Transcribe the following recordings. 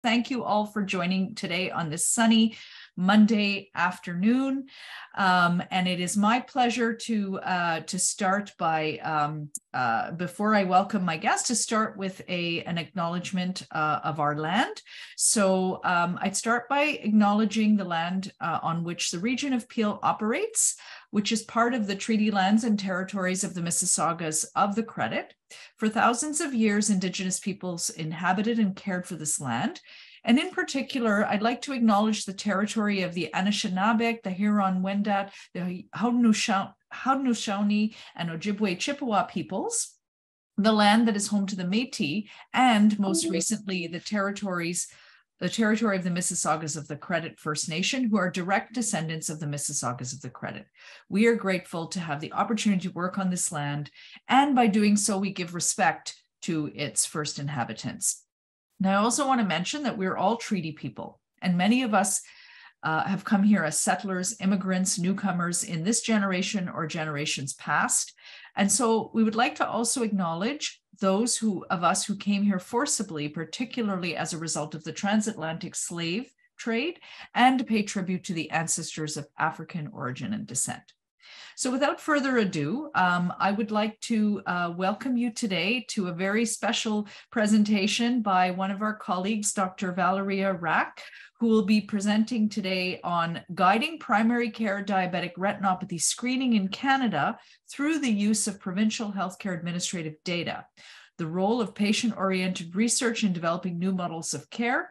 Thank you all for joining today on this sunny Monday afternoon. And it is my pleasure to start by, before I welcome my guest, to start with an acknowledgement of our land. So I'd start by acknowledging the land on which the region of Peel operates, which is part of the treaty lands and territories of the Mississaugas of the Credit. For thousands of years, Indigenous peoples inhabited and cared for this land. And in particular, I'd like to acknowledge the territory of the Anishinaabe, the Huron-Wendat, the Haudenosaunee, and Ojibwe Chippewa peoples, the land that is home to the Métis, and most recently, the territory of the Mississaugas of the Credit First Nation, who are direct descendants of the Mississaugas of the Credit. We are grateful to have the opportunity to work on this land, and by doing so, we give respect to its first inhabitants. Now, I also want to mention that we're all treaty people, and many of us have come here as settlers, immigrants, newcomers in this generation or generations past. And so we would like to also acknowledge those of us who came here forcibly, particularly as a result of the transatlantic slave trade, and to pay tribute to the ancestors of African origin and descent. So without further ado, I would like to welcome you today to a very special presentation by one of our colleagues, Dr. Valeria Rack, who will be presenting today on guiding primary care diabetic retinopathy screening in Canada through the use of provincial healthcare administrative data, the role of patient-oriented research in developing new models of care,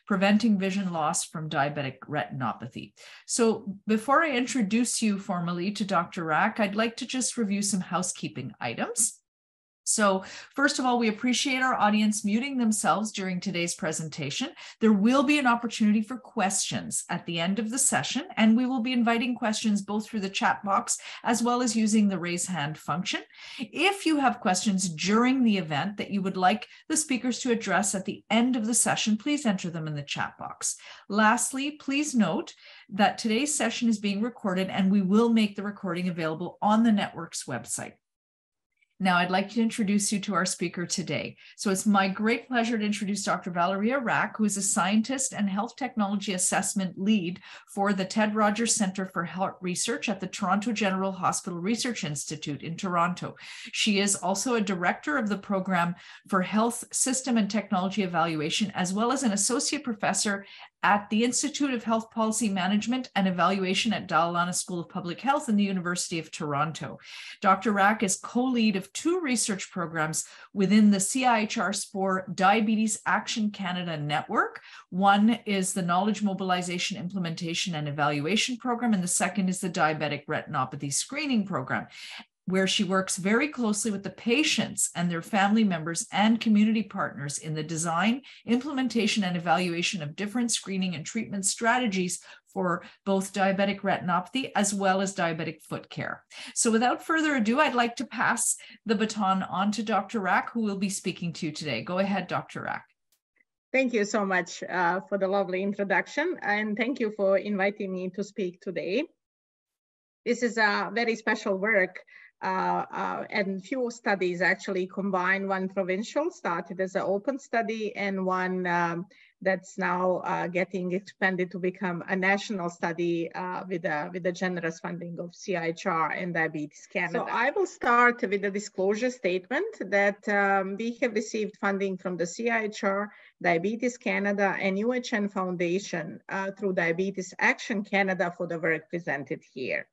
preventing vision loss from diabetic retinopathy. So before I introduce you formally to Dr. Rack, I'd like to just review some housekeeping items. So first of all, we appreciate our audience muting themselves during today's presentation. There will be an opportunity for questions at the end of the session, and we will be inviting questions both through the chat box as well as using the raise hand function. If you have questions during the event that you would like the speakers to address at the end of the session, please enter them in the chat box. Lastly, please note that today's session is being recorded, and we will make the recording available on the network's website. Now, I'd like to introduce you to our speaker today. So it's my great pleasure to introduce Dr. Valeria Rack, who is a scientist and health technology assessment lead for the Ted Rogers Centre for Heart Research at the Toronto General Hospital Research Institute in Toronto. She is also a director of the program for health system and technology evaluation, as well as an associate professor at the Institute of Health Policy Management and Evaluation at Dalla School of Public Health in the University of Toronto. Dr. Rack is co-lead of two research programs within the CIHR SPOR Diabetes Action Canada Network. One is the Knowledge Mobilization, Implementation and Evaluation Program, and the second is the Diabetic Retinopathy Screening Program, where she works very closely with the patients and their family members and community partners in the design, implementation, and evaluation of different screening and treatment strategies for both diabetic retinopathy as well as diabetic foot care. So without further ado, I'd like to pass the baton on to Dr. Rack, who will be speaking to you today. Go ahead, Dr. Rack. Thank you so much for the lovely introduction, and thank you for inviting me to speak today. This is a very special work. And few studies actually combine, one provincial started as an open study and one that's now getting expanded to become a national study with the generous funding of CIHR and Diabetes Canada. So I will start with the disclosure statement that we have received funding from the CIHR, Diabetes Canada, and UHN Foundation through Diabetes Action Canada for the work presented here.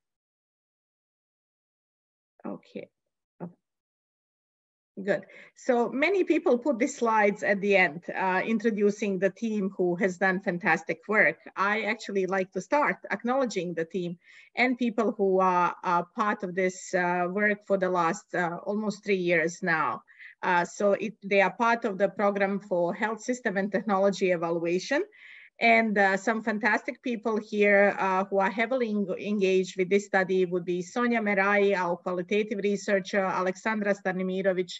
Okay, good. So many people put these slides at the end, introducing the team who has done fantastic work. I actually like to start acknowledging the team and people who are part of this work for the last almost 3 years now. They are part of the program for health system and technology evaluation. And some fantastic people here who are heavily engaged with this study would be Sonia Merai, our qualitative researcher, Alexandra Stanimirovic,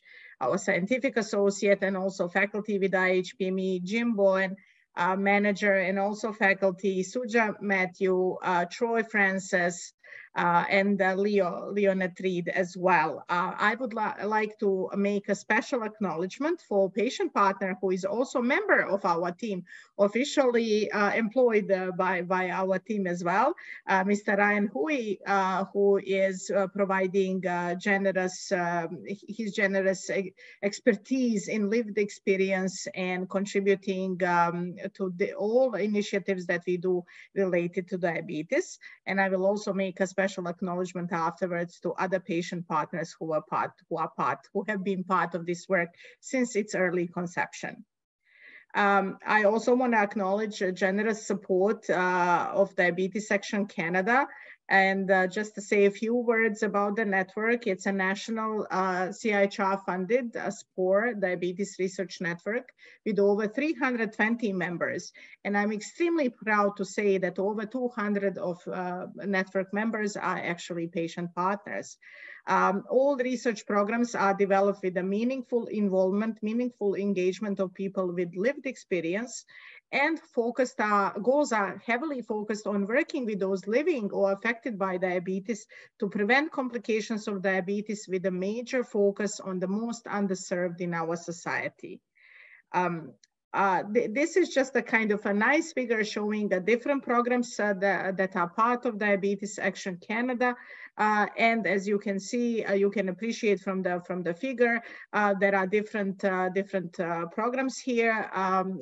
our scientific associate, and also faculty with IHPME, Jim Bowen, manager and also faculty, Suja Matthew, Troy Francis, and Leonette Reed as well. I would like to make a special acknowledgement for patient partner who is also a member of our team, officially employed by our team as well, Mr. Ryan Hui, who is providing his generous expertise in lived experience and contributing to all initiatives that we do related to diabetes. And I will also make a special acknowledgement afterwards to other patient partners who have been part of this work since its early conception. I also want to acknowledge generous support of Diabetes Action Canada. And just to say a few words about the network, it's a national CIHR funded SPORE diabetes research network with over 320 members. And I'm extremely proud to say that over 200 of network members are actually patient partners. All research programs are developed with a meaningful involvement, meaningful engagement of people with lived experience, and goals are heavily focused on working with those living or affected by diabetes to prevent complications of diabetes, with a major focus on the most underserved in our society. This is just a kind of a nice figure showing the different programs that are part of Diabetes Action Canada. And as you can see, you can appreciate from the figure, there are different programs here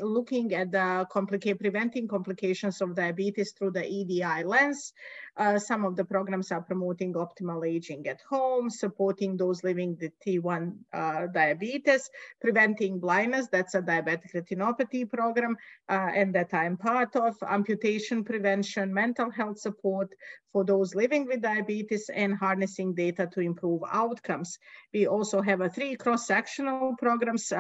looking at the preventing complications of diabetes through the EDI lens. Some of the programs are promoting optimal aging at home, supporting those living with T1 diabetes, preventing blindness, that's a diabetic retinopathy program, and that I'm part of, amputation prevention, mental health support for those living with diabetes, and harnessing data to improve outcomes. We also have 3 cross-sectional programs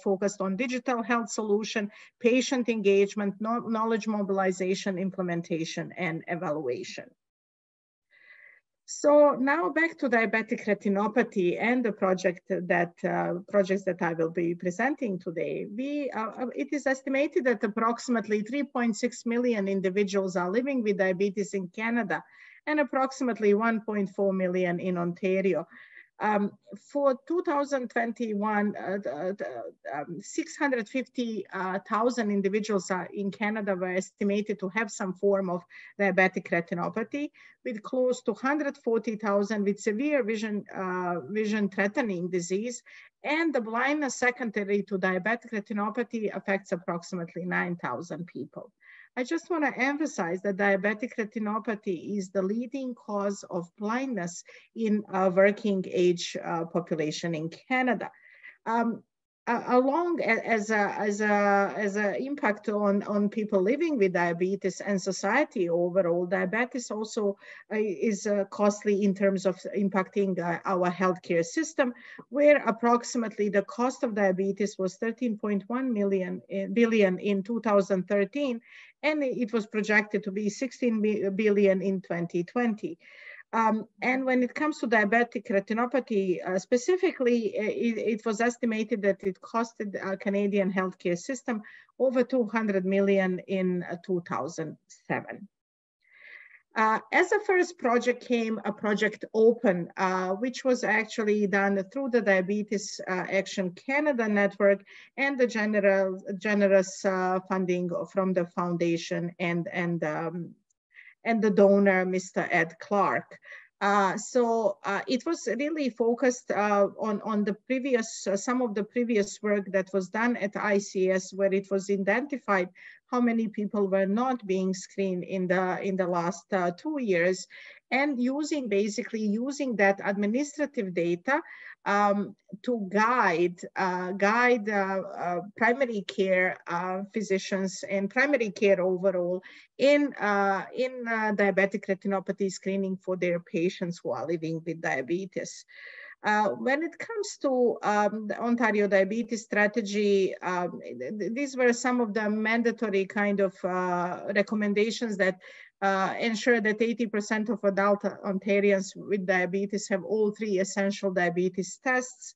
focused on digital health solution, patient engagement, knowledge mobilization, implementation, and evaluation. So now back to diabetic retinopathy and the projects that I will be presenting today. It is estimated that approximately 3.6 million individuals are living with diabetes in Canada and approximately 1.4 million in Ontario. For 2021, 650,000 individuals in Canada were estimated to have some form of diabetic retinopathy, with close to 140,000 with severe vision-threatening disease, and the blindness secondary to diabetic retinopathy affects approximately 9,000 people. I just want to emphasize that diabetic retinopathy is the leading cause of blindness in a working age population in Canada. Along as an impact on people living with diabetes and society overall, diabetes also is costly in terms of impacting our healthcare system, where approximately the cost of diabetes was 13.1 billion in 2013, and it was projected to be 16 billion in 2020. And when it comes to diabetic retinopathy, specifically, it was estimated that it costed a Canadian healthcare system over 200 million in 2007. As a first project came a Project Open, which was actually done through the Diabetes Action Canada network and the generous funding from the foundation and the donor, Mr. Ed Clark. It was really focused on the previous, some of the previous work that was done at ICS, where it was identified how many people were not being screened in the last 2 years, and basically using that administrative data to guide primary care physicians and primary care overall in diabetic retinopathy screening for their patients who are living with diabetes. When it comes to the Ontario Diabetes Strategy, these were some of the mandatory kind of recommendations that ensure that 80% of adult Ontarians with diabetes have all 3 essential diabetes tests,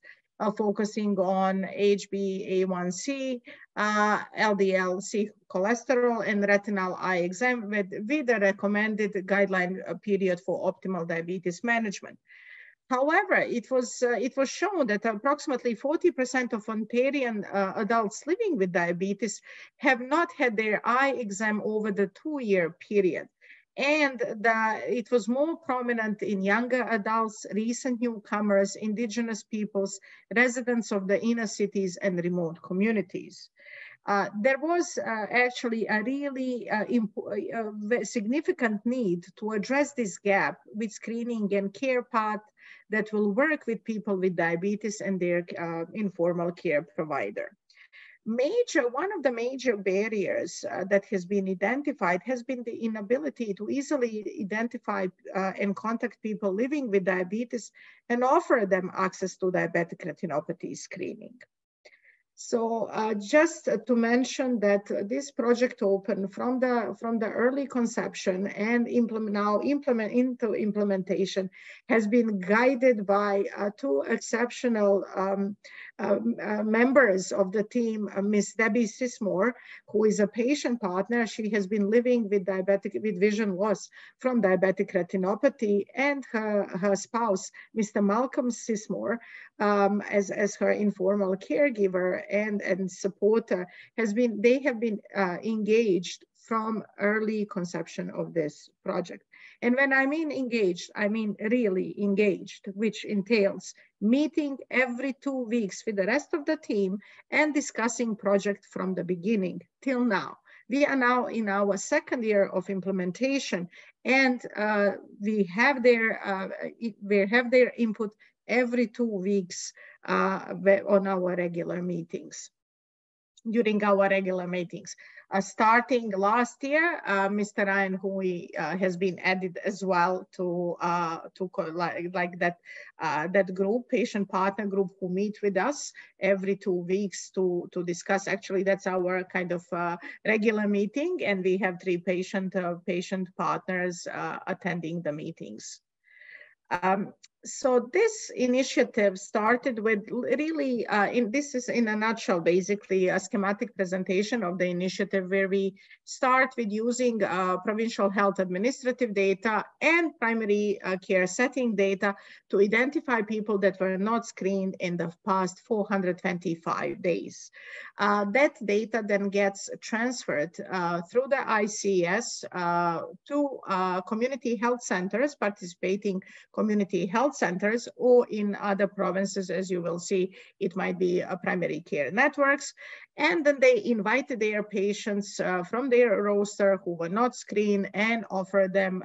focusing on HbA1c, LDL-C cholesterol, and retinal eye exam with a recommended guideline period for optimal diabetes management. However, it was shown that approximately 40% of Ontarian adults living with diabetes have not had their eye exam over the 2-year period. And it was more prominent in younger adults, recent newcomers, indigenous peoples, residents of the inner cities and remote communities. There was actually a really significant need to address this gap with screening and care path that will work with people with diabetes and their informal care provider. One of the major barriers that has been identified has been the inability to easily identify and contact people living with diabetes and offer them access to diabetic retinopathy screening. So just to mention that this project open from the early conception and into implementation has been guided by 2 exceptional members of the team, Miss Debbie Sismore, who is a patient partner. She has been living with vision loss from diabetic retinopathy, and her spouse, Mr. Malcolm Sismore, as her informal caregiver and supporter. They have been engaged from early conception of this project. And when I mean engaged, I mean really engaged, which entails meeting every 2 weeks with the rest of the team and discussing project from the beginning till now. We are now in our 2nd year of implementation, and we have their input every 2 weeks on our regular meetings. During our regular meetings. Starting last year, Mr. Ryan Hui has been added as well to that group, patient partner group, who meet with us every 2 weeks to discuss. Actually, that's our kind of regular meeting, and we have 3 patient partners attending the meetings. So this initiative started with really, this is in a nutshell, basically a schematic presentation of the initiative, where we start with using provincial health administrative data and primary care setting data to identify people that were not screened in the past 425 days. That data then gets transferred through the ICS to community health centers, participating community health centers, or in other provinces, as you will see, it might be primary care networks. And then they invited their patients from their roster who were not screened and offer them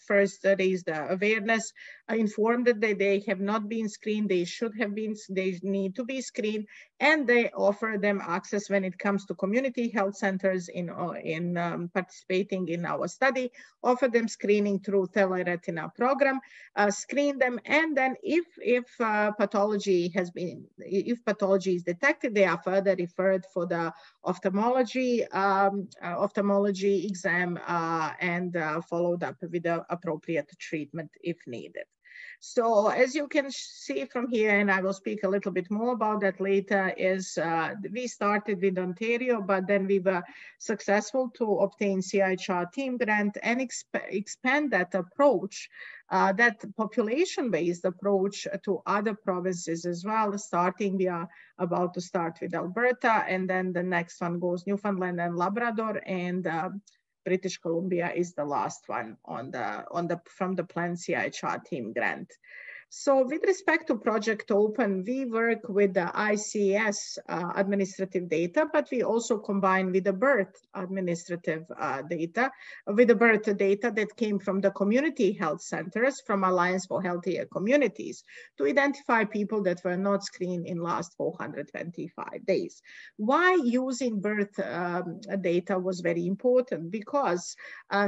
first raise the awareness, inform that they have not been screened, they need to be screened, and they offer them access when it comes to community health centers in participating in our study, offer them screening through teleretina program, screen them, and then if pathology is detected, they are further referred for the ophthalmology exam and followed up with the appropriate treatment if needed. So as you can see from here, and I will speak a little bit more about that later, is we started with Ontario, but then we were successful to obtain CIHR Team Grant and expand that approach, that population-based approach, to other provinces as well. Starting, we are about to start with Alberta, and then the next one goes Newfoundland and Labrador, and British Columbia is the last one from the planned CIHR Team Grant. So with respect to Project Open, we work with the ICS administrative data, but we also combine with the birth administrative data, with the birth data that came from the community health centers from Alliance for Healthier Communities to identify people that were not screened in last 425 days. Why using birth data was very important? Because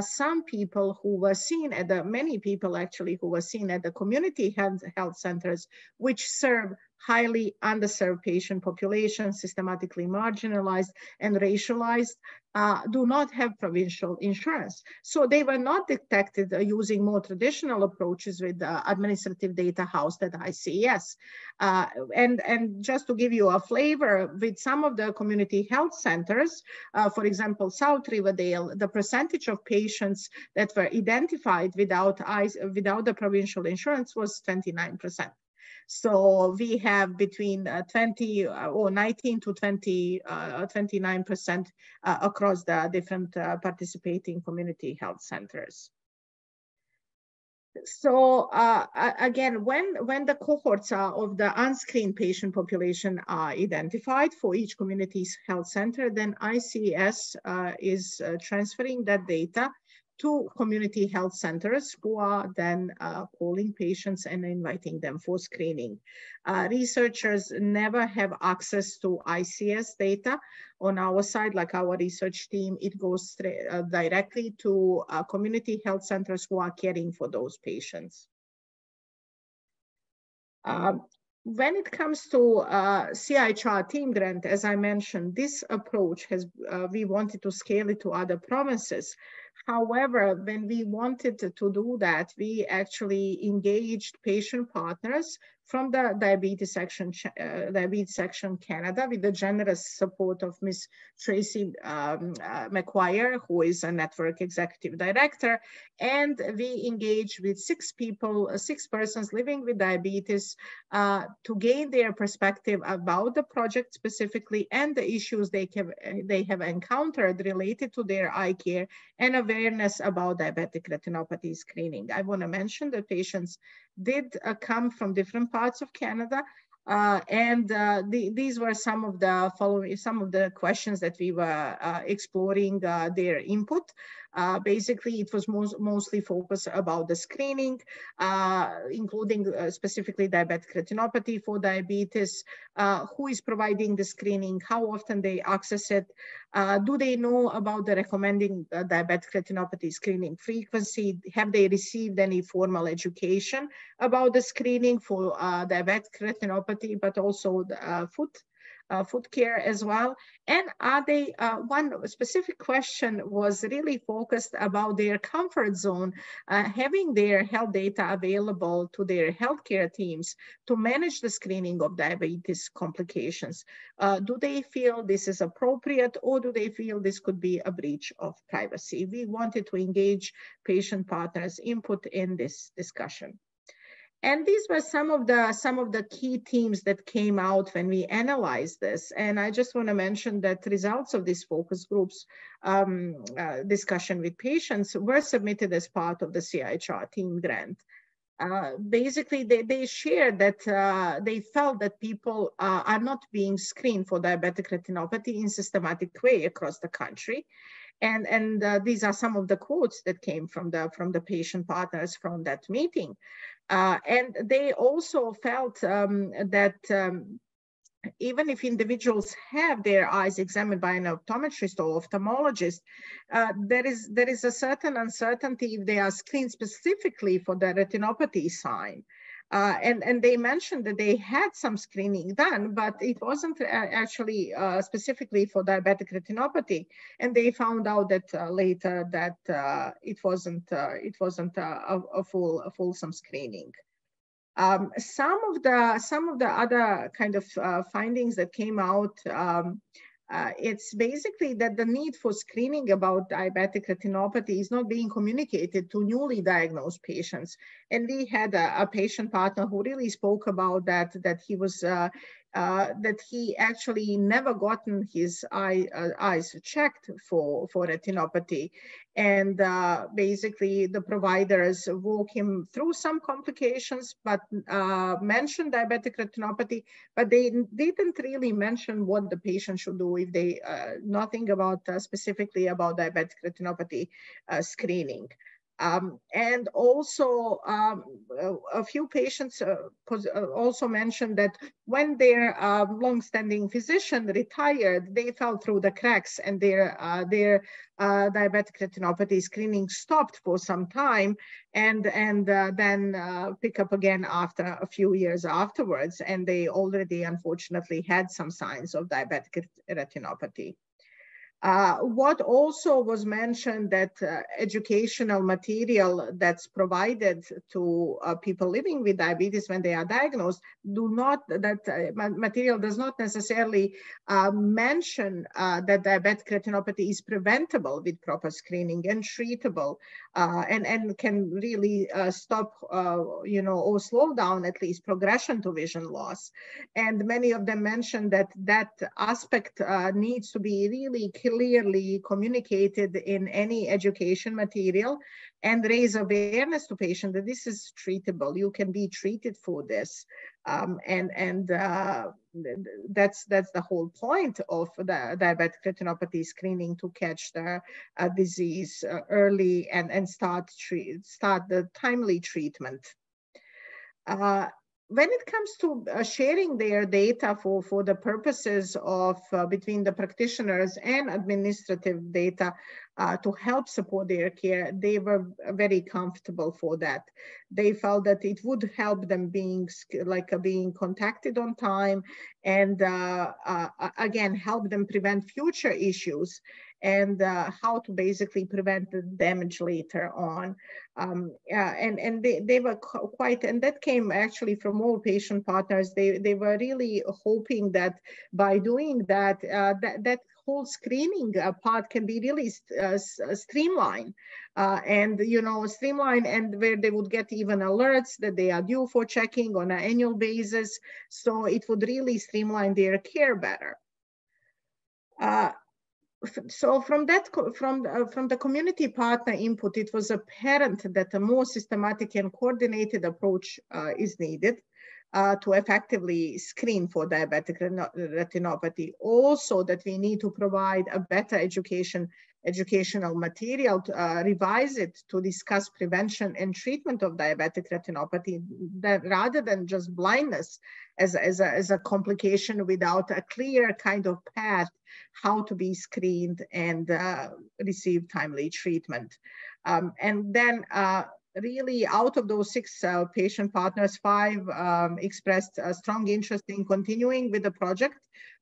some people who were seen many people actually who were seen at the community health centers, which serve highly underserved patient population, systematically marginalized and racialized, do not have provincial insurance. So they were not detected using more traditional approaches with administrative data housed at ICES. And just to give you a flavor, with some of the community health centers, for example, South Riverdale, the percentage of patients that were identified without the provincial insurance was 29%. So we have between 19 to 29% across the different participating community health centers. So again, when the cohorts of the unscreened patient population are identified for each community health center, then ICS is transferring that data to community health centers who are then calling patients and inviting them for screening. Researchers never have access to ICS data. On our side, like our research team, it goes directly to community health centers who are caring for those patients. When it comes to CIHR Team Grant, as I mentioned, this approach we wanted to scale it to other provinces. However, when we wanted to do that, we actually engaged patient partners from the Diabetes Section Canada with the generous support of Ms. Tracy McQuire, who is a network executive director. And we engaged with 6 persons living with diabetes to gain their perspective about the project specifically and the issues they have encountered related to their eye care and awareness about diabetic retinopathy screening. I want to mention that patients did come from different parts of Canada, these were some of the questions that we were exploring their input. Basically, it was mostly focused about the screening, including specifically diabetic retinopathy for diabetes, who is providing the screening, how often they access it, do they know about the recommending diabetic retinopathy screening frequency, have they received any formal education about the screening for diabetic retinopathy, but also the foot care as well. And are they, one specific question was really focused about their comfort zone, having their health data available to their healthcare teams to manage the screening of diabetes complications. Do they feel this is appropriate, or do they feel this could be a breach of privacy? We wanted to engage patient partners' input in this discussion. And these were some of the key themes that came out when we analyzed this. And I just want to mention that results of these focus groups discussion with patients were submitted as part of the CIHR Team Grant. Basically, they shared that they felt that people are not being screened for diabetic retinopathy in systematic way across the country. And these are some of the quotes that came from the patient partners from that meeting. And they also felt that even if individuals have their eyes examined by an optometrist or ophthalmologist, there is a certain uncertainty if they are screened specifically for the retinopathy sign. And they mentioned that they had some screening done, but it wasn't actually specifically for diabetic retinopathy. And they found out that later that it wasn't a fulsome screening. Some of the other kind of findings that came out, it's basically that the need for screening about diabetic retinopathy is not being communicated to newly diagnosed patients. And we had a patient partner who really spoke about that he was that he actually never gotten his eyes checked for retinopathy. And basically the providers walk him through some complications, but mentioned diabetic retinopathy, but they didn't really mention what the patient should do if they, nothing about specifically about diabetic retinopathy screening. And also, a few patients also mentioned that when their long-standing physician retired, they fell through the cracks, and their diabetic retinopathy screening stopped for some time, and then pick up again after a few years afterwards, and they already unfortunately had some signs of diabetic retinopathy. What also was mentioned that educational material that's provided to people living with diabetes when they are diagnosed material does not necessarily mention that diabetic retinopathy is preventable with proper screening and treatable, and can really stop, or slow down at least progression to vision loss. And many of them mentioned that aspect needs to be really clearly communicated in any education material, and raise awareness to patients that this is treatable. You can be treated for this, and that's the whole point of the diabetic retinopathy screening, to catch the disease early and start the timely treatment. When it comes to sharing their data for the purposes of between the practitioners and administrative data to help support their care, they were very comfortable for that. They felt that it would help them being contacted on time, and again, help them prevent future issues, and how to basically prevent the damage later on. And they were quite, and that came actually from all patient partners. They were really hoping that by doing that, that whole screening part can be really streamlined, and streamlined, and where they would get even alerts that they are due for checking on an annual basis. So it would really streamline their care better. So from the community partner input, it was apparent that a more systematic and coordinated approach is needed to effectively screen for diabetic retinopathy. Also, that we need to provide a better educational material, to revise it to discuss prevention and treatment of diabetic retinopathy, that rather than just blindness as a complication without a clear kind of path how to be screened and receive timely treatment. And then really, out of those 6 patient partners, 5 expressed a strong interest in continuing with the project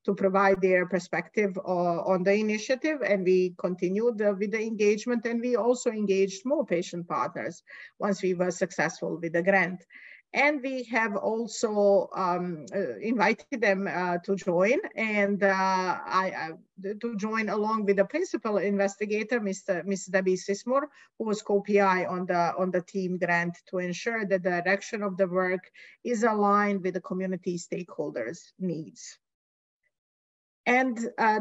to provide their perspective on the initiative, and we continued with the engagement, and we also engaged more patient partners once we were successful with the grant. And we have also invited them to join, and to join along with the principal investigator, Ms. Debbie Sismore, who was co-PI on the team grant, to ensure that the direction of the work is aligned with the community stakeholders' needs. And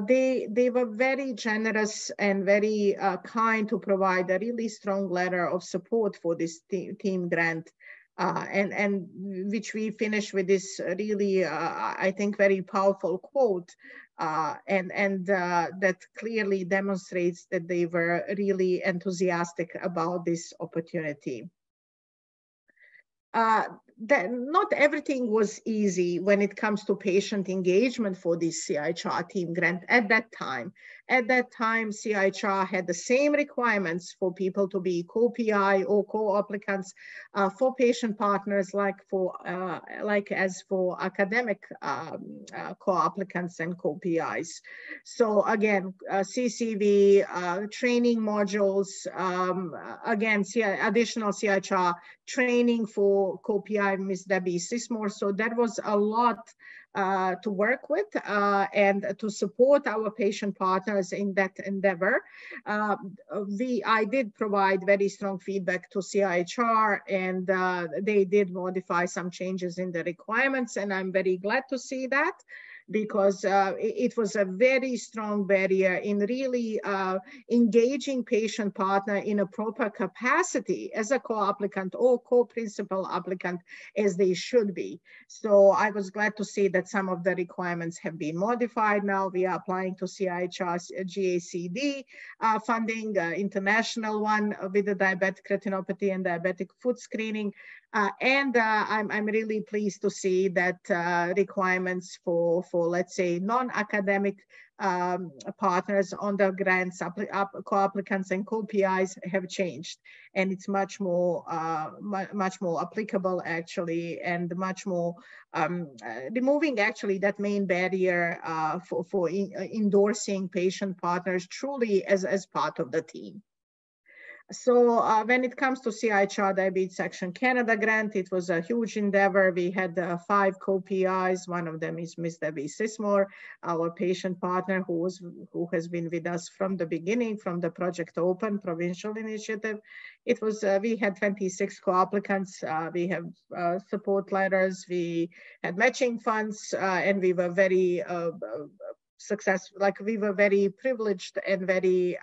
they were very generous and very kind to provide a really strong letter of support for this team grant. And which we finish with this really, I think, very powerful quote, and that clearly demonstrates that they were really enthusiastic about this opportunity. Not everything was easy when it comes to patient engagement for this CIHR Team Grant at that time. At that time, CIHR had the same requirements for people to be co-PI or co-applicants for patient partners, like as for academic co-applicants and co-PIs. So again, CCV, training modules, again, additional CIHR training for co-PI, Ms. Debbie Sismore. So that was a lot to work with and to support our patient partners in that endeavor. I did provide very strong feedback to CIHR, and they did modify some changes in the requirements, and I'm very glad to see that. because it was a very strong barrier in really engaging patient partner in a proper capacity as a co-applicant or co-principal applicant as they should be. So I was glad to see that some of the requirements have been modified. Now we are applying to CIHR GACD funding, international one with the diabetic retinopathy and diabetic foot screening. I'm really pleased to see that requirements for let's say non-academic partners on the grants, co-applicants and co-PIs have changed, and it's much more applicable actually, and much more removing actually that main barrier for endorsing patient partners truly as part of the team. So when it comes to CIHR Diabetes Action Canada grant, it was a huge endeavor. We had 5 co-PIs. One of them is Ms. Debbie Sismore, our patient partner who has been with us from the beginning, from the Project Open provincial initiative. It was, we had 26 co-applicants. We have support letters. We had matching funds, and we were very successful. Like, we were very privileged and very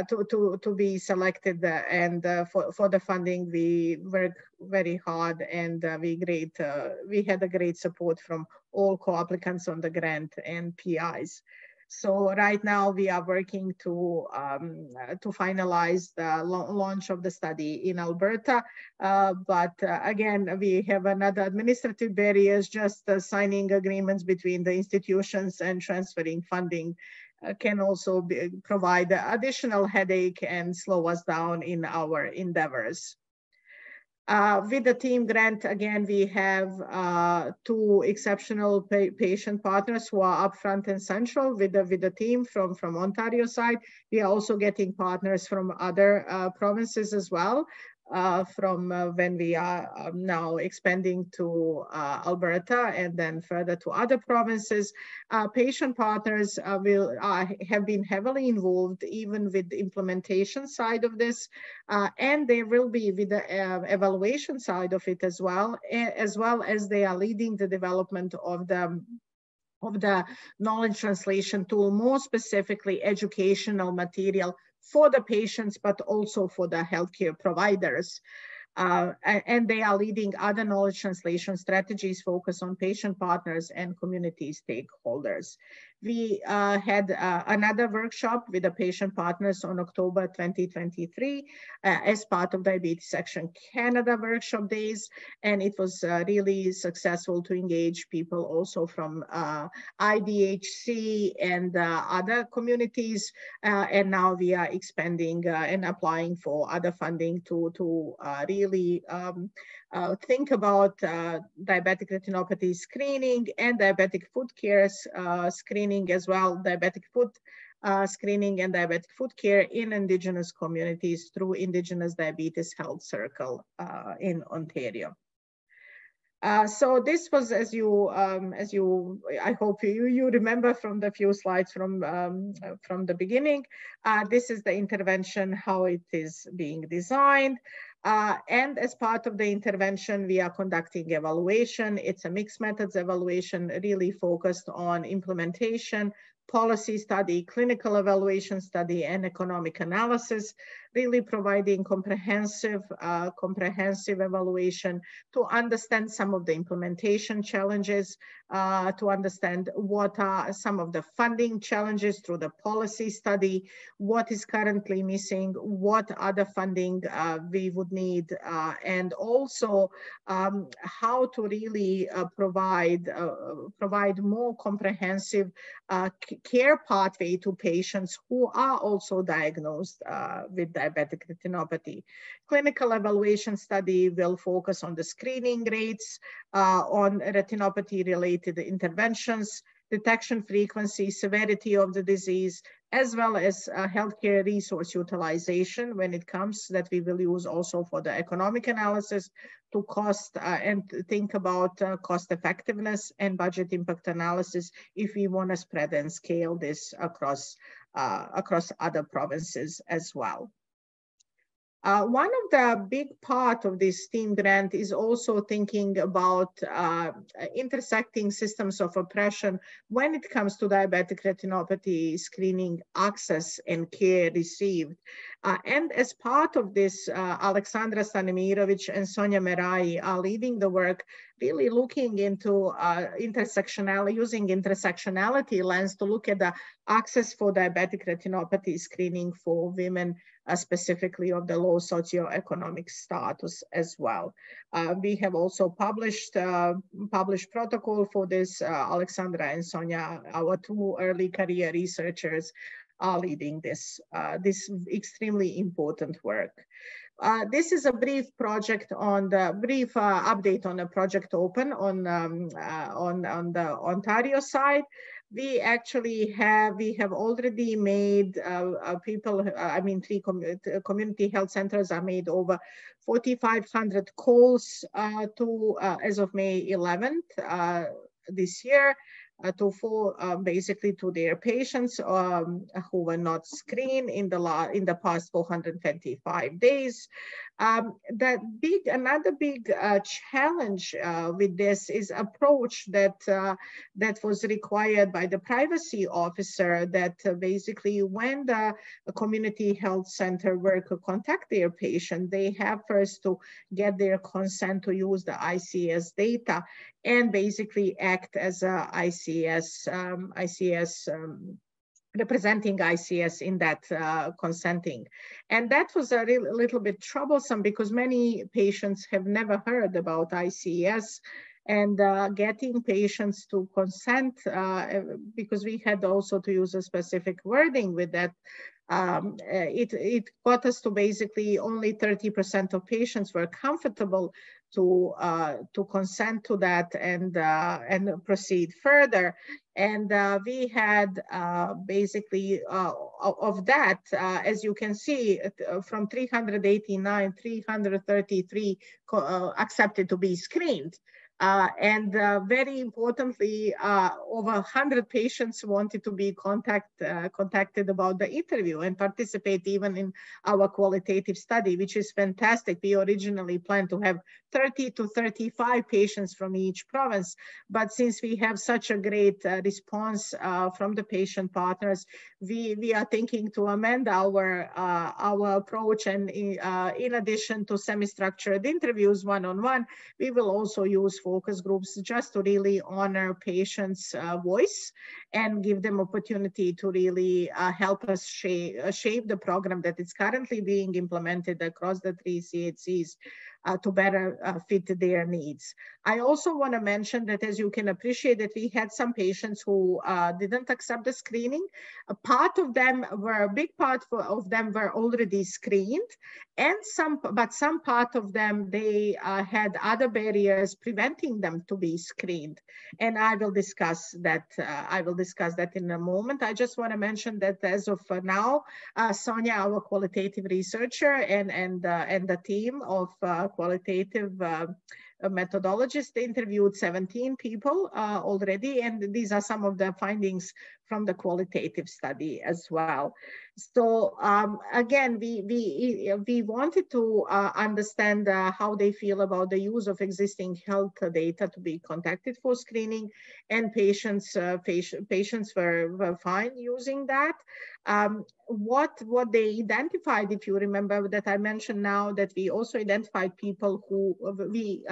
to be selected, and for the funding we worked very hard, and we had a great support from all co-applicants on the grant and PIs. So right now we are working to finalize the launch of the study in Alberta. But again, we have another administrative barriers, just signing agreements between the institutions and transferring funding can also provide additional headache and slow us down in our endeavors. With the team grant, again, we have 2 exceptional patient partners who are upfront and central with the team from Ontario side. We are also getting partners from other provinces as well. From when we are now expanding to Alberta and then further to other provinces. Patient partners have been heavily involved even with the implementation side of this, and they will be with the evaluation side of it as well as they are leading the development of the knowledge translation tool, more specifically educational material for the patients, but also for the healthcare providers. And they are leading other knowledge translation strategies focused on patient partners and community stakeholders. We had another workshop with the patient partners on October 2023 as part of Diabetes Action Canada workshop days. And it was really successful to engage people also from IDHC and other communities. And now we are expanding and applying for other funding to really think about diabetic retinopathy screening and diabetic foot care screening as well, diabetic foot screening and diabetic foot care in Indigenous communities through Indigenous Diabetes Health Circle in Ontario. So this was, as you, I hope you remember from the few slides from the beginning, this is the intervention, how it is being designed. And as part of the intervention, we are conducting evaluation. It's a mixed methods evaluation, really focused on implementation, policy study, clinical evaluation study, and economic analysis, really providing comprehensive evaluation to understand some of the implementation challenges, to understand what are some of the funding challenges through the policy study, what is currently missing, what other funding we would need, and also how to really provide more comprehensive care pathway to patients who are also diagnosed with diabetic retinopathy. Clinical evaluation study will focus on the screening rates, on retinopathy-related interventions, detection frequency, severity of the disease, as well as healthcare resource utilization when it comes that we will use also for the economic analysis to cost and think about cost effectiveness and budget impact analysis if we want to spread and scale this across other provinces as well. One of the big part of this team grant is also thinking about intersecting systems of oppression when it comes to diabetic retinopathy screening access and care received. And as part of this, Alexandra Stanimirovic and Sonia Merai are leading the work, really looking into intersectionality, using intersectionality lens to look at the access for diabetic retinopathy screening for women, specifically of the low socioeconomic status as well. We have also published protocol for this. Alexandra and Sonia, our two early career researchers, are leading this extremely important work. This is a brief project on the brief update on the Project Open on the Ontario side. We actually have already made three community health centers are made over 4,500 calls to as of May 11th this year. Basically to their patients who were not screened in the past 425 days. Another big challenge with this is approach that was required by the privacy officer, that basically when the community health center worker contact their patient, they have first to get their consent to use the ICS data and basically act as a representing ICS in that consenting. And that was a little bit troublesome because many patients have never heard about ICS, and getting patients to consent, because we had also to use a specific wording with that, it got us to basically only 30% of patients were comfortable to consent to that and proceed further. And we had basically of that, as you can see, from 389, 333 accepted to be screened. And very importantly, over 100 patients wanted to be contacted about the interview and participate even in our qualitative study, which is fantastic. We originally planned to have 30 to 35 patients from each province, but since we have such a great response from the patient partners, we are thinking to amend our approach, and in addition to semi-structured interviews one-on-one, we will also use focus groups just to really honor patients' voice and give them opportunity to really help us shape the program that is currently being implemented across the 3 CHCs to better fit their needs. I also want to mention that, as you can appreciate, that we had some patients who didn't accept the screening. A big part of them were already screened, and some part of them, they had other barriers preventing them to be screened. And I will discuss that. In a moment. I just want to mention that as of now, Sonia, our qualitative researcher, and the team of qualitative methodologists, interviewed 17 people already, and these are some of the findings from the qualitative study as well. So again, we wanted to understand how they feel about the use of existing health data to be contacted for screening, and patients were fine using that. What they identified, if you remember, that I mentioned now, that we also identified people who we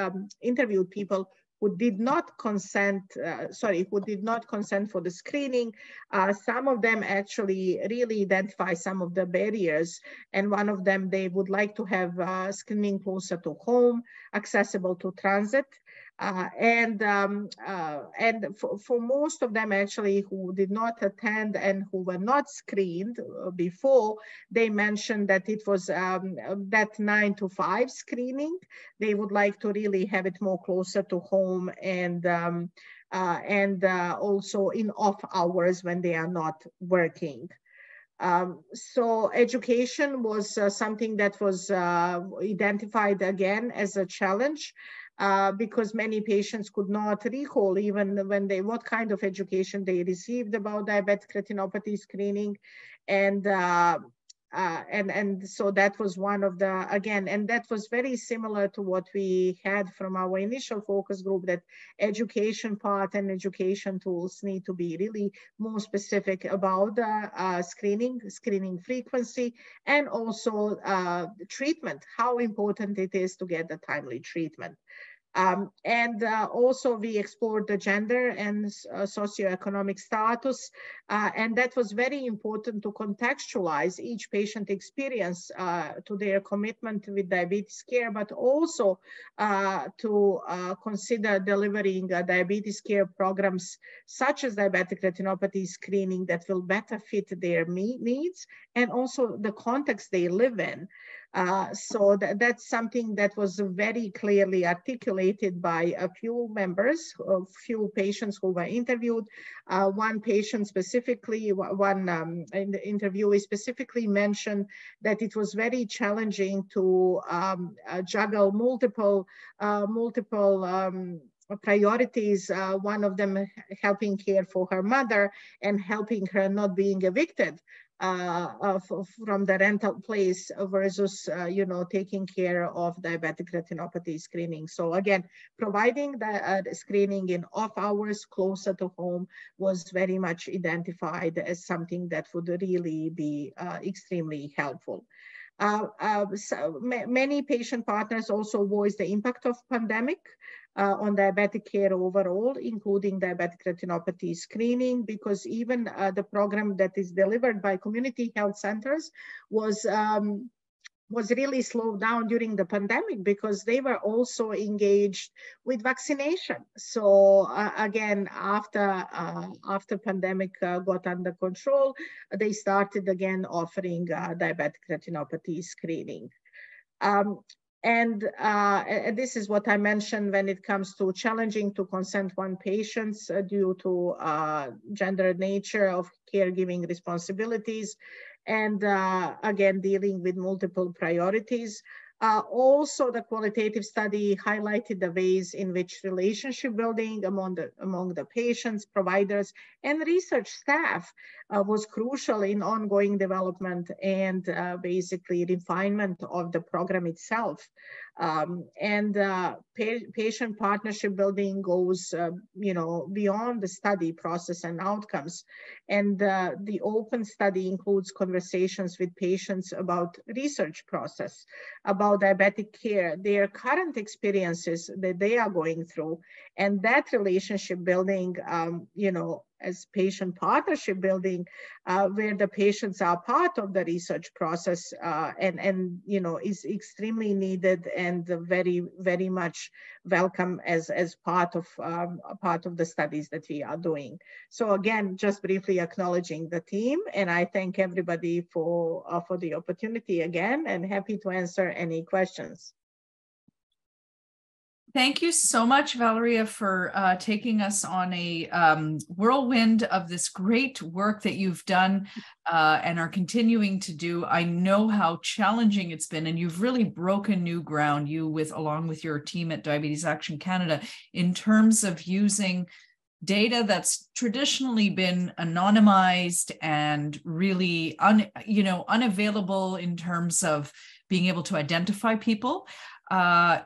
interviewed people who did not consent for the screening. Some of them actually really identify some of the barriers, and one of them, they would like to have screening closer to home, accessible to transit. And for most of them actually who did not attend and who were not screened before, they mentioned that it was that 9 to 5 screening. They would like to really have it more closer to home, and also in off hours when they are not working. So education was something that was identified again as a challenge. Because many patients could not recall even what kind of education they received about diabetic retinopathy screening. And and so that was one of the, again, and that was very similar to what we had from our initial focus group, that education part and education tools need to be really more specific about the screening frequency, and also treatment, how important it is to get the timely treatment. Also we explored the gender and socioeconomic status, and that was very important to contextualize each patient experience to their commitment with diabetes care, but also to consider delivering diabetes care programs such as diabetic retinopathy screening that will better fit their needs and also the context they live in. So that's something that was very clearly articulated by a few members, a few patients who were interviewed. One patient specifically, one interviewee specifically mentioned that it was very challenging to juggle multiple priorities, one of them helping care for her mother and helping her not being evicted from the rental place versus, taking care of diabetic retinopathy screening. So again, providing the screening in off hours closer to home was very much identified as something that would really be extremely helpful. So many patient partners also voiced the impact of pandemic on diabetic care overall, including diabetic retinopathy screening, because even the program that is delivered by community health centers was really slowed down during the pandemic because they were also engaged with vaccination. So again, after pandemic got under control, they started again offering diabetic retinopathy screening. And this is what I mentioned when it comes to challenging to consent one patients due to gender nature of caregiving responsibilities, and again, dealing with multiple priorities. Also, the qualitative study highlighted the ways in which relationship building among the patients, providers, and research staff was crucial in ongoing development and basically refinement of the program itself. Patient partnership building goes, beyond the study process and outcomes. And the open study includes conversations with patients about research process, about diabetic care, their current experiences that they are going through, and that relationship building, as patient partnership building, where the patients are part of the research process, and is extremely needed and very, very much welcome as part of the studies that we are doing. So again, just briefly acknowledging the team, and I thank everybody for the opportunity again, and happy to answer any questions. Thank you so much, Valeria, for taking us on a whirlwind of this great work that you've done and are continuing to do. I know how challenging it's been, and you've really broken new ground, along with your team at Diabetes Action Canada, in terms of using data that's traditionally been anonymized and really unavailable in terms of being able to identify people,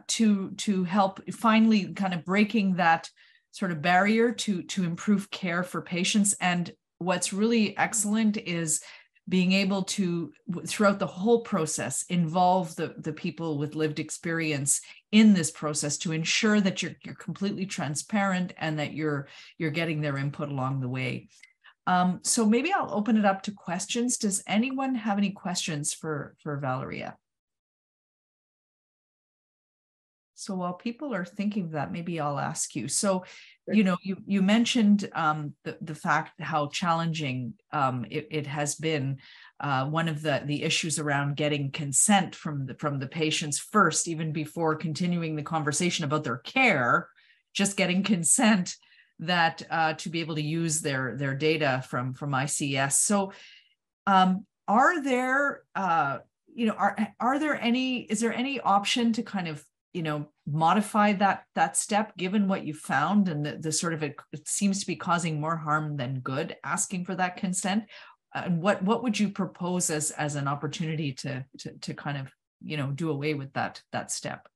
to help finally kind of breaking that sort of barrier to improve care for patients. And what's really excellent is being able to, throughout the whole process, involve the people with lived experience in this process to ensure that you're completely transparent and that you're getting their input along the way. So maybe I'll open it up to questions. Does anyone have any questions for Valeria? So while people are thinking of that, maybe I'll ask you. So, you mentioned the fact how challenging it has been. One of the issues around getting consent from the patients first, even before continuing the conversation about their care, just getting consent that to be able to use their data from ICS. So, is there any option to kind of modify that step, given what you found and the sort of it seems to be causing more harm than good, asking for that consent? what would you propose as an opportunity to kind of, do away with that step?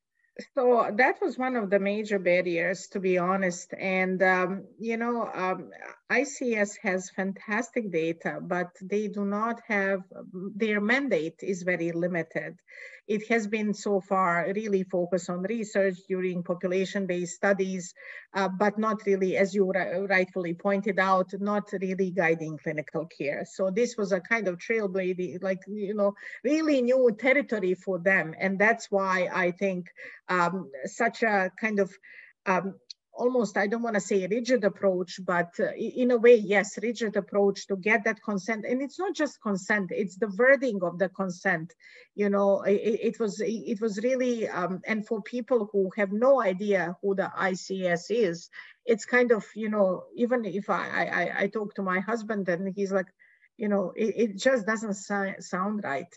So that was one of the major barriers, to be honest. And, ICS has fantastic data, but they do not have, their mandate is very limited. It has been so far really focused on research during population-based studies, but not really, as you rightfully pointed out, not really guiding clinical care. So this was a kind of trailblazing, really new territory for them. And that's why I think such a kind of almost, I don't want to say rigid approach, but in a way, yes, rigid approach to get that consent. And it's not just consent, it's the wording of the consent. It was really, and for people who have no idea who the ICS is, it's kind of, even if I talk to my husband and he's like, it just doesn't sound right.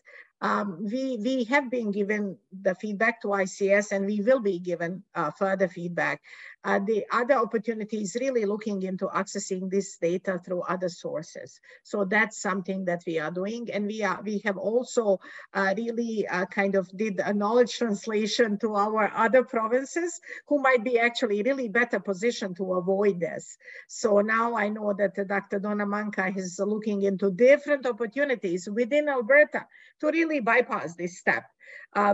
We have been given the feedback to ICS, and we will be given further feedback. The other opportunity is really looking into accessing this data through other sources. So that's something that we are doing. And we have also really kind of did a knowledge translation to our other provinces who might be actually really better positioned to avoid this. So now I know that Dr. Donna Manka is looking into different opportunities within Alberta to really bypass this step.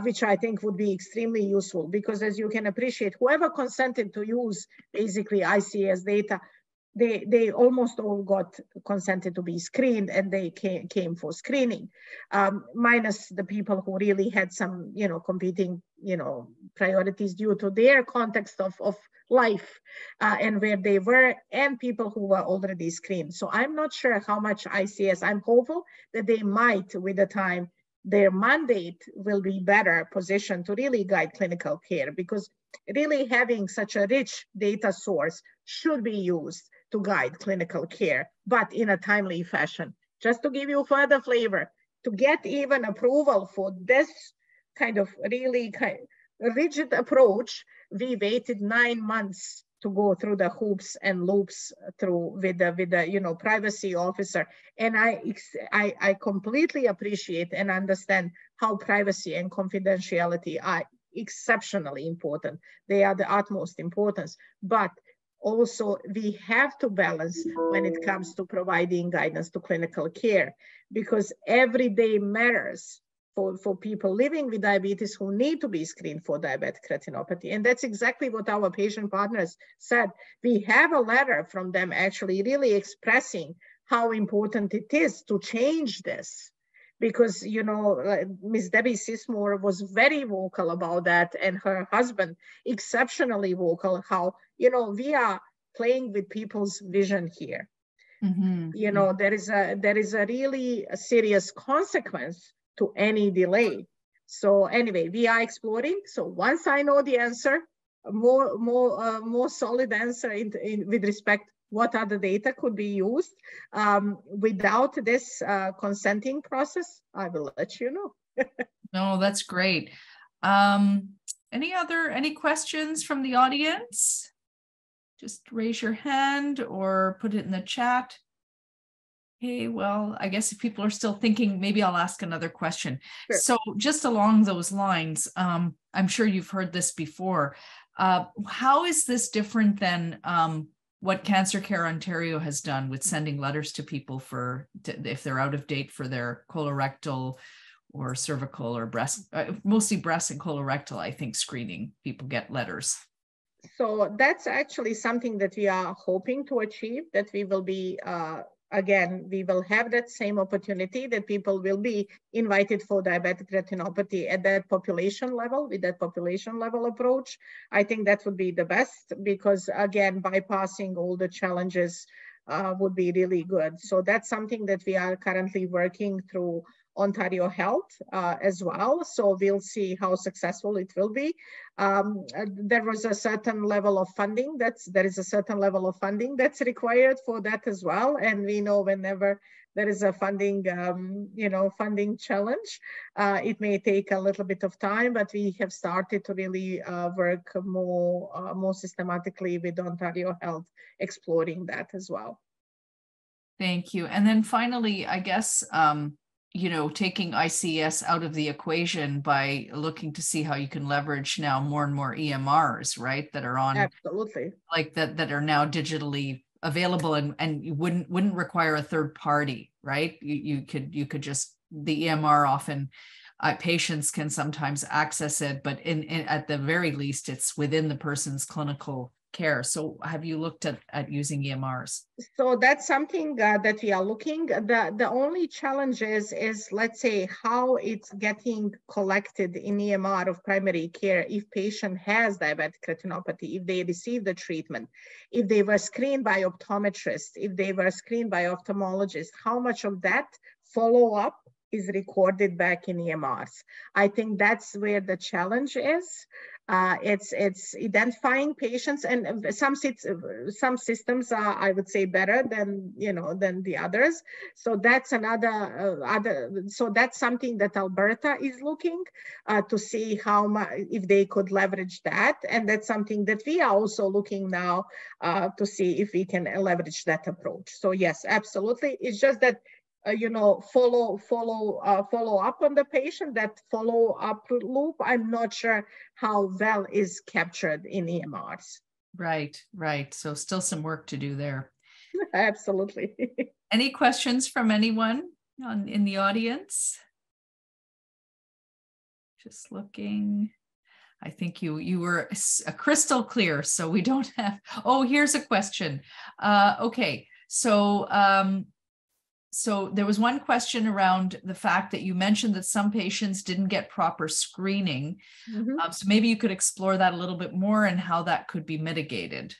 Which I think would be extremely useful, because as you can appreciate, whoever consented to use basically ICS data, they almost all got consented to be screened, and they came for screening, minus the people who really had some, competing, priorities due to their context of life and where they were, and people who were already screened. So I'm not sure how much ICS, I'm hopeful that they might, with the time, their mandate will be better positioned to really guide clinical care, because really having such a rich data source should be used to guide clinical care, but in a timely fashion. Just to give you further flavor, to get even approval for this kind of really rigid approach, we waited 9 months to go through the hoops and loops through with the privacy officer. And I completely appreciate and understand how privacy and confidentiality are exceptionally important. They are the utmost importance, but also we have to balance when it comes to providing guidance to clinical care, because every day matters for people living with diabetes who need to be screened for diabetic retinopathy. And that's exactly what our patient partners said. We have a letter from them actually really expressing how important it is to change this. Because, Ms. Debbie Sismore was very vocal about that, and her husband exceptionally vocal, how, we are playing with people's vision here. Mm-hmm. There is a really serious consequence to any delay. So anyway, we are exploring. So once I know the answer, more solid answer with respect what other data could be used without this consenting process, I will let you know. No, that's great. Any questions from the audience? Just raise your hand or put it in the chat. Okay, well, I guess if people are still thinking, maybe I'll ask another question. Sure. So just along those lines, I'm sure you've heard this before. How is this different than what Cancer Care Ontario has done with sending letters to people if they're out of date for their colorectal or cervical or breast, mostly breast and colorectal, I think, screening, people get letters? So that's actually something that we are hoping to achieve, that we will be again, we will have that same opportunity that people will be invited for diabetic retinopathy at that population level, with that population level approach. I think that would be the best, because again, bypassing all the challenges would be really good. So that's something that we are currently working through Ontario Health as well. So we'll see how successful it will be. There was a certain level of funding there is a certain level of funding that's required for that as well. And we know whenever there is a funding, funding challenge, it may take a little bit of time, but we have started to really work more systematically with Ontario Health, exploring that as well. Thank you. And then finally, I guess, you know, taking ICS out of the equation by looking to see how you can leverage now more and more EMRs, right? That are on, Absolutely. like that are now digitally available, and you wouldn't require a third party, right? You could just, the EMR often, patients can sometimes access it, but in at the very least, it's within the person's clinical care. So have you looked at using EMRs? So that's something that we are looking. The only challenge is, let's say, how it's getting collected in EMR of primary care if patient has diabetic retinopathy, if they receive the treatment, if they were screened by optometrist, if they were screened by ophthalmologist, how much of that follow-up is recorded back in EMRs. I think that's where the challenge is. It's identifying patients, and some systems are, I would say, better than than the others. So that's so that's something that Alberta is looking to see how much, if they could leverage that, and that's something that we are also looking now to see if we can leverage that approach. So yes, absolutely. It's just that follow up on the patient. That follow up loop, I'm not sure how well is captured in EMRs. Right. So still some work to do there. Absolutely. Any questions from anyone in the audience? Just looking. I think you were a crystal clear, so we don't have. Oh, here's a question. Okay, so there was one question around the fact that you mentioned that some patients didn't get proper screening. Mm-hmm. So maybe you could explore that a little bit more and how that could be mitigated.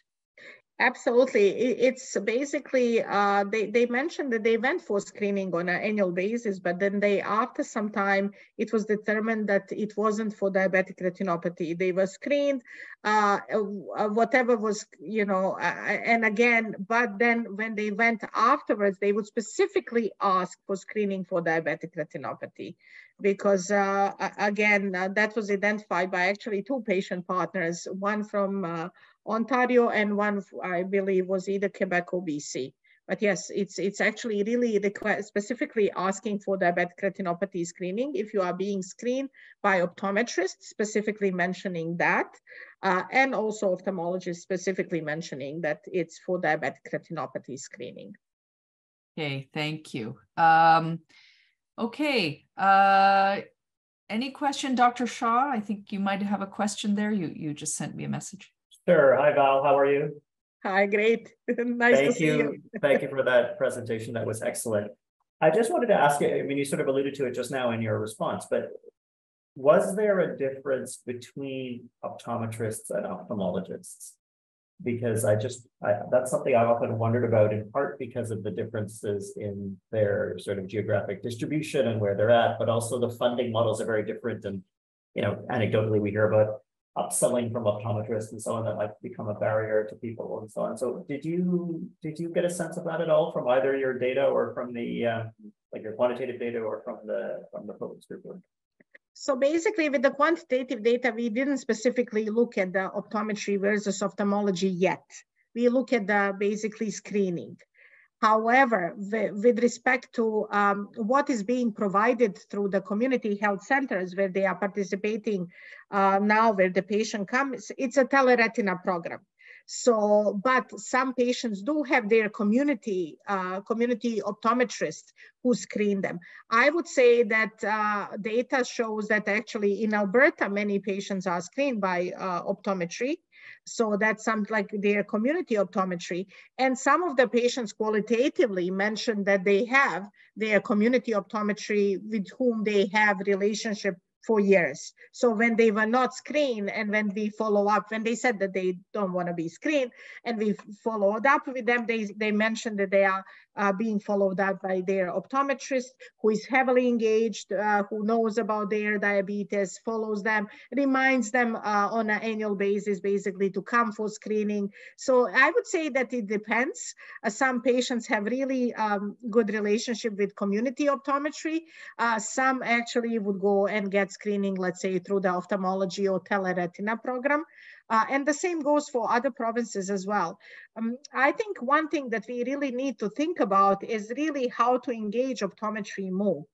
Absolutely. It's basically, they mentioned that they went for screening on an annual basis, but then after some time, it was determined that it wasn't for diabetic retinopathy. They were screened, whatever was, and again, but then when they went afterwards, they would specifically ask for screening for diabetic retinopathy. Because again, that was identified by actually two patient partners, one from Ontario and one, I believe, was either Quebec or BC. But yes, it's actually really specifically asking for diabetic retinopathy screening if you are being screened by optometrists, specifically mentioning that, and also ophthalmologists specifically mentioning that it's for diabetic retinopathy screening. Okay, thank you. Okay, any question, Dr. Shaw? I think you might have a question there. You just sent me a message. Sure. Hi, Val. How are you? Hi, great. Nice to see you. Thank you for that presentation. That was excellent. I just wanted to ask you, I mean, you sort of alluded to it just now in your response, but was there a difference between optometrists and ophthalmologists? Because that's something I've often wondered about, in part because of the differences in their sort of geographic distribution and where they're at, but also the funding models are very different. And, anecdotally, we hear about upselling from optometrists and so on that might become a barrier to people and so on. So did you get a sense of that at all from either your data or from the like your quantitative data or from the focus group work? So basically, with the quantitative data, we didn't specifically look at the optometry versus ophthalmology yet. We look at the basically screening. However, with respect to what is being provided through the community health centers where they are participating now, where the patient comes, it's a teleretina program. So, but some patients do have their community optometrists who screen them. I would say that data shows that actually in Alberta, many patients are screened by optometry. So that's something like their community optometry. And some of the patients qualitatively mentioned that they have their community optometry with whom they have relationship for years. So when they were not screened and when we follow up, when they said that they don't want to be screened and we followed up with them, they mentioned that they are being followed up by their optometrist who is heavily engaged, who knows about their diabetes, follows them, reminds them on an annual basis, basically to come for screening. So I would say that it depends. Some patients have really good relationship with community optometry. Some actually would go and get screening, let's say, through the ophthalmology or teleretina program. And the same goes for other provinces as well. I think one thing that we really need to think about is really how to engage optometry more.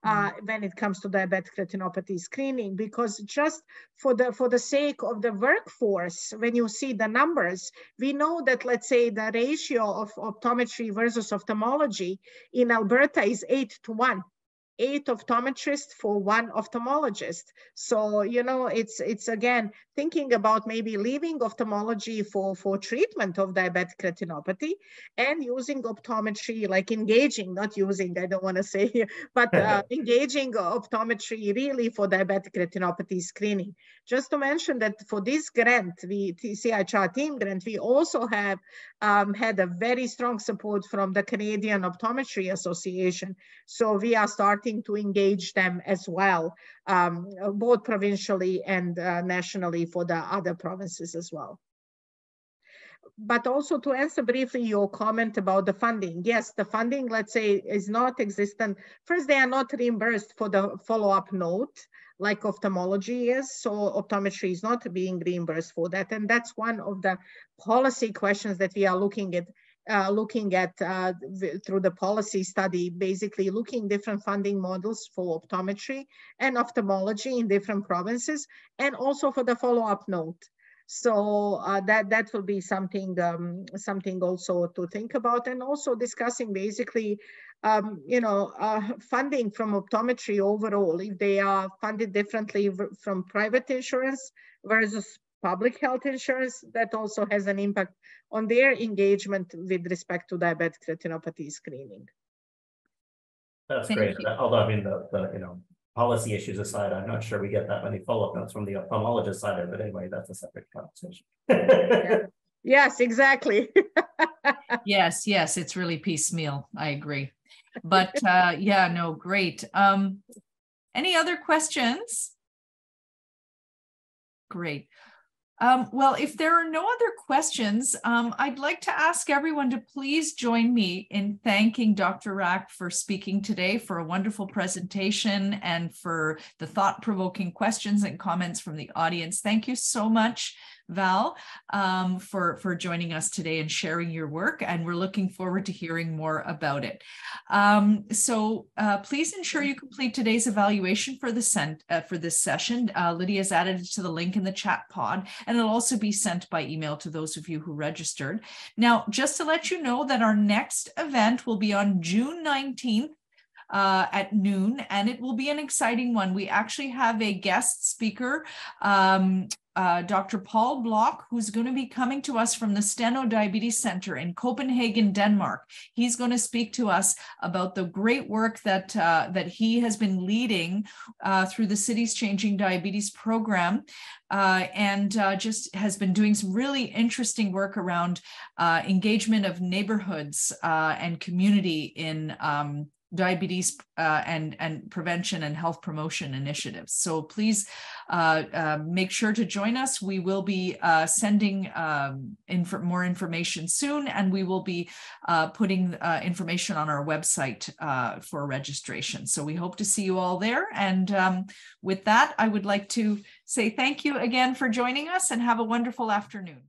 When it comes to diabetic retinopathy screening, because just for the sake of the workforce, when you see the numbers, we know that, let's say, the ratio of optometry versus ophthalmology in Alberta is 8:1. 8 optometrists for 1 ophthalmologist. So, you know, it's again thinking about maybe leaving ophthalmology for treatment of diabetic retinopathy and using optometry, like engaging, not using, I don't want to say here, but engaging optometry really for diabetic retinopathy screening. Just to mention that for this grant, the CIHR Team Grant, we also have had a very strong support from the Canadian Optometry Association. So we are starting to engage them as well, both provincially and nationally for the other provinces as well. But also to answer briefly your comment about the funding. Yes, the funding, let's say, is not existent. First, they are not reimbursed for the follow-up note like ophthalmology is. So optometry is not being reimbursed for that. And that's one of the policy questions that we are looking at through the policy study, basically looking different funding models for optometry and ophthalmology in different provinces, and also for the follow-up note. So that will be something also to think about, and also discussing basically, funding from optometry overall, if they are funded differently from private insurance versus public health insurance, that also has an impact on their engagement with respect to diabetic retinopathy screening. That's great. Although, I mean, the policy issues aside, I'm not sure we get that many follow-up notes from the ophthalmologist side, but anyway, that's a separate conversation. Yeah. Yes, exactly. Yes, it's really piecemeal. I agree. But yeah, no, great. Any other questions? Great. Well, if there are no other questions, I'd like to ask everyone to please join me in thanking Dr. Rack for speaking today, for a wonderful presentation, and for the thought-provoking questions and comments from the audience. Thank you so much, Val, for joining us today and sharing your work, and we're looking forward to hearing more about it. So please ensure you complete today's evaluation for this session. Lydia's added it to the link in the chat pod, and it'll also be sent by email to those of you who registered. Now, just to let you know that our next event will be on June 19th, at noon, and it will be an exciting one. We actually have a guest speaker, Dr. Paul Block, who's going to be coming to us from the Steno Diabetes Center in Copenhagen, Denmark. He's going to speak to us about the great work that that he has been leading through the Cities Changing Diabetes program, and just has been doing some really interesting work around engagement of neighborhoods and community in diabetes and prevention and health promotion initiatives. So please make sure to join us. We will be sending more information soon, and we will be putting information on our website for registration. So we hope to see you all there. And with that, I would like to say thank you again for joining us, and have a wonderful afternoon.